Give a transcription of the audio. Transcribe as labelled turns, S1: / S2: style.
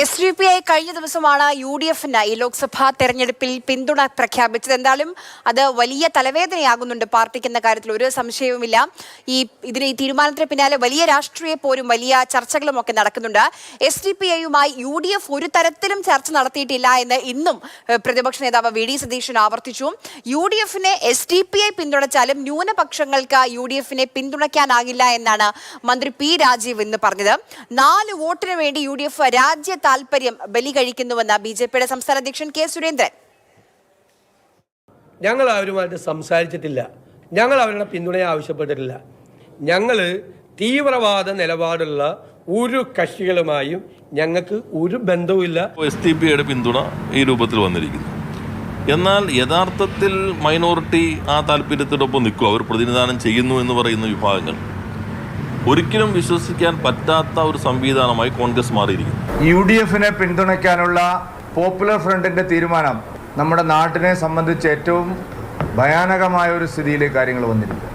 S1: SDPI കഴിഞ്ഞ ദിവസമാണ് UDF-ന് ഈ ലോക്സഭാ തെരഞ്ഞെടുപ്പിൽ പിന്തുണ പ്രഖ്യാപിച്ചത്. എന്തായാലും അത് വലിയ തലവേദനയാകുന്നുണ്ട് പാർട്ടിക്ക് എന്ന കാര്യത്തിൽ ഒരു സംശയവുമില്ല. ഈ തീരുമാനത്തിന് പിന്നാലെ വലിയ രാഷ്ട്രീയ പോരും വലിയ ചർച്ചകളും ഒക്കെ നടക്കുന്നുണ്ട്. SDPI-യുമായി UDF ഒരു തരത്തിലും ചർച്ച നടത്തിയിട്ടില്ല എന്ന് ഇന്നും പ്രതിപക്ഷ നേതാവ് VD സതീശൻ ആവർത്തിച്ചു. UDF-നെ SDPI പിന്തുണച്ചാലും ന്യൂനപക്ഷങ്ങൾക്ക് UDF-നെ പിന്തുണയ്ക്കാനാകില്ല എന്നാണ് മന്ത്രി P. രാജീവ് ഇന്ന് പറഞ്ഞത്. 4 വോട്ടിന് വേണ്ടി UDF രാജ്യ താൽപര്യം ബലി കഴിക്കുന്നുവെന്ന് BJP-യുടെ സംസ്ഥാന അധ്യക്ഷൻ K. സുരേന്ദ്രൻ.
S2: ഞങ്ങൾ അവരുമായിട്ട് സംസാരിച്ചിട്ടില്ല, ഞങ്ങൾ അവരുടെ പിന്തുണയെ ആവശ്യപ്പെട്ടിട്ടില്ല. ഞങ്ങൾ തീവ്രവാദ നിലപാടുള്ള ഒരു കക്ഷികളുമായും ഞങ്ങൾക്ക് ഒരു ബന്ധവുമില്ല.
S3: SDPI-യുടെ പിന്തുണ ഈ രൂപത്തിൽ വന്നിരിക്കുന്നു. എന്നാൽ യഥാർത്ഥത്തിൽ മൈനോറിറ്റി ആ താല്പര്യത്തോടൊപ്പം നിൽക്കും, അവർ പ്രതിനിധാനം ചെയ്യുന്നു എന്ന് പറയുന്ന വിഭാഗങ്ങൾ ഒരിക്കലും വിശ്വസിക്കാൻ പറ്റാത്ത ഒരു സംവിധാനമായി കോൺഗ്രസ് മാറിയിരിക്കുന്നു.
S4: UDF-നെ പിന്തുണയ്ക്കാനുള്ള പോപ്പുലർ ഫ്രണ്ടിന്റെ തീരുമാനം നമ്മുടെ നാട്ടിനെ സംബന്ധിച്ച് ഏറ്റവും ഭയാനകമായ ഒരു സ്ഥിതിയിലേക്ക് കാര്യങ്ങൾ വന്നിരിക്കുന്നു.